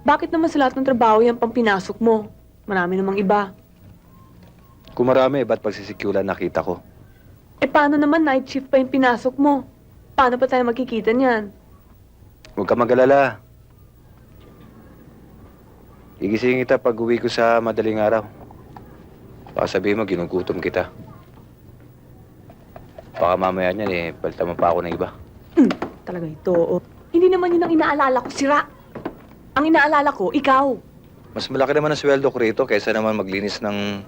Bakit naman sa lahat ng trabaho yan pang pinasok mo? Marami namang iba. Kung marami, ba't pagsisikulan nakita ko? Eh paano naman night shift pa yung pinasok mo? Paano pa tayo magkikita niyan? Huwag ka mag-alala. Gigisingin kita pag uwi ko sa madaling araw. Baka sabihin mo, ginugutom kita. Baka mamaya niyan palitan mo pa ako ng iba. Talaga ito, oh. Hindi naman yun ang inaalala ko, sira. Ang inaalala ko, ikaw. Mas malaki naman ang sweldo ko rito kaysa naman maglinis ng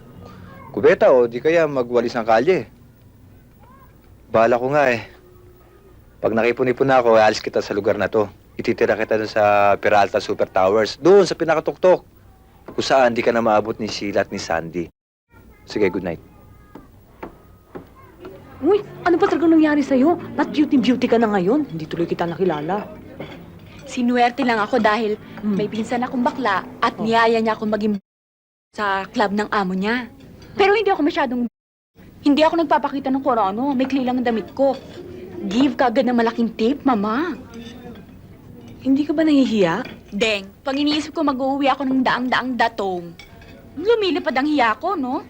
kubeta o di kaya magwalis ng kalye. Bahala ko nga eh. Pag nakipon-ipon na ako, alis kita sa lugar na to. Ititira kita dun sa Peralta Super Towers. Doon sa pinakatuktok. Kung saan di ka na maabot ni Sheila at ni Sandy. Sige, good night. Uy, ano ba talagang nangyari sa'yo? Not beauty-beauty ka na ngayon. Hindi tuloy kita nakilala. Sinuwerte lang ako dahil may pinsan akong bakla at niyaya niya akong maging sa club ng amo niya. Pero hindi ako masyadong... Hindi ako nagpapakita ng kung ano. May lang ang damit ko. Give ka agad ng malaking tip, mama. Hindi ka ba nahihiya? Deng, pag iniisip ko mag-uwi ako ng daang-daang datong, lumilipad ang hiya ko, no?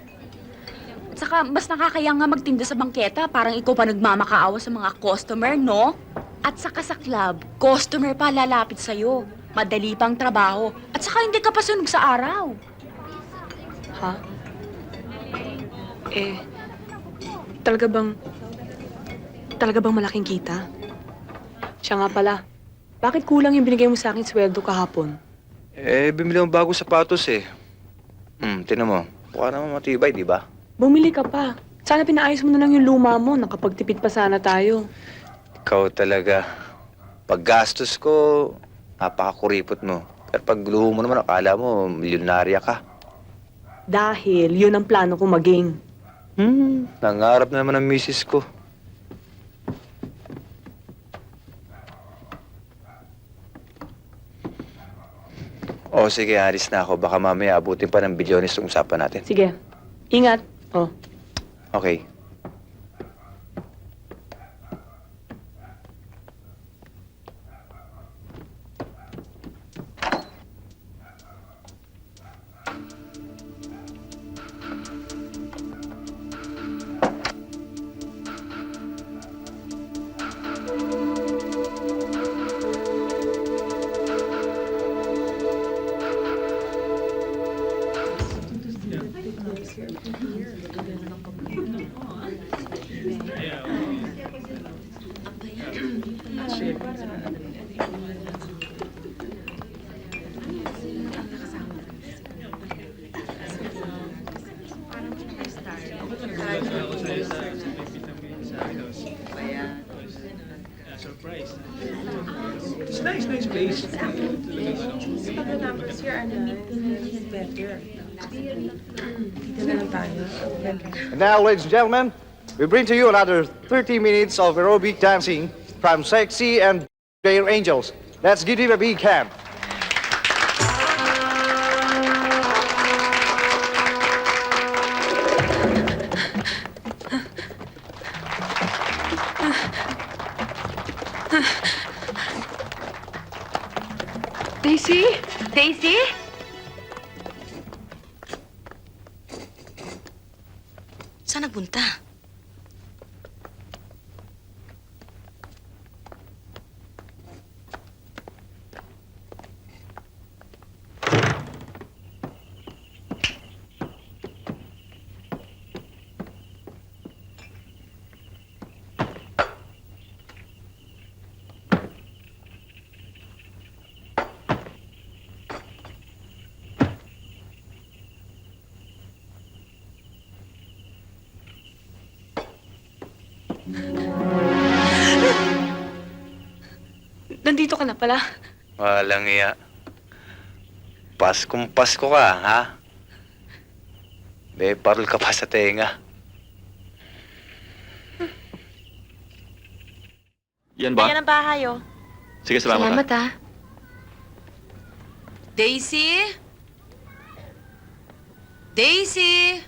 At saka, mas nakakaya nga magtinda sa bangketa. Parang ikaw pa nagmamakaawa sa mga customer, no? At saka sa club, customer pa lalapit sa'yo. Madali pang trabaho. At saka hindi ka pa sunog sa araw. Ha? Talaga bang... Talaga bang malaking kita? Siya nga pala. Bakit kulang yung binigay mo sa akin sweldo kahapon? Bumili ng bagong sapatos eh. Tinan mo. Mukha naman matibay, di ba? Bumili ka pa. Sana pinaayos mo na lang yung luma mo. Nakapagtipid pa sana tayo. Ikaw talaga. Paggastos ko, napakakuripot mo. Pero pag luho mo naman, akala mo, milyonarya ka. Dahil yun ang plano kong maging. Nangarap na naman ang misis ko. O sige, alis na ako. Baka mamaya abutin pa ng bilyones yung usapan natin. Sige. Ingat. Oh. Okay. It's nice place. The numbers here are better. Dito na lang tayo. And now, ladies and gentlemen, we bring to you another 30 minutes of aerobic dancing from Sexy and their Angels. Let's give it a big hand. Daisy? Daisy? Saan nagpunta? Nandito ka na pala. Walang iya. Paskong Pasko ka, ha? May parol ka pa sa tenga. Yan ba? Ayan ang bahay, oh. Sige, salamat, ah. Daisy? Daisy?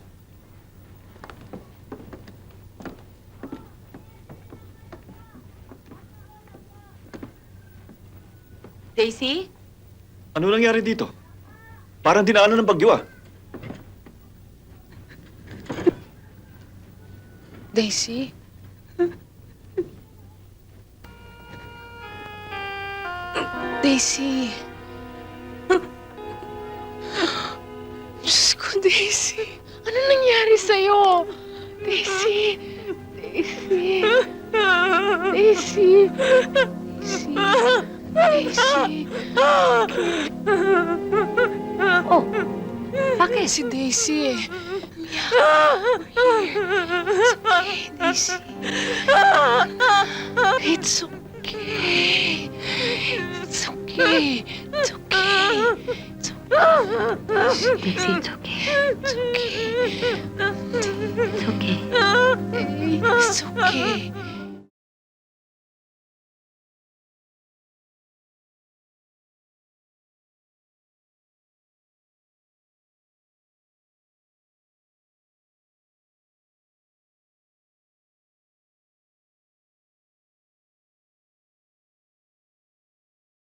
Daisy? Ano nangyari dito? Parang dinaanan ng bagyo ah. Daisy? Daisy? Diyos ko, Daisy. Ano nangyari sa'yo? Daisy? Daisy? Daisy? Daisy? Oh, bakit? Si Daisy eh. Daisy. It's okay. It's okay. It's okay. It's okay. Daisy, it's okay. It's okay. It's okay. It's okay.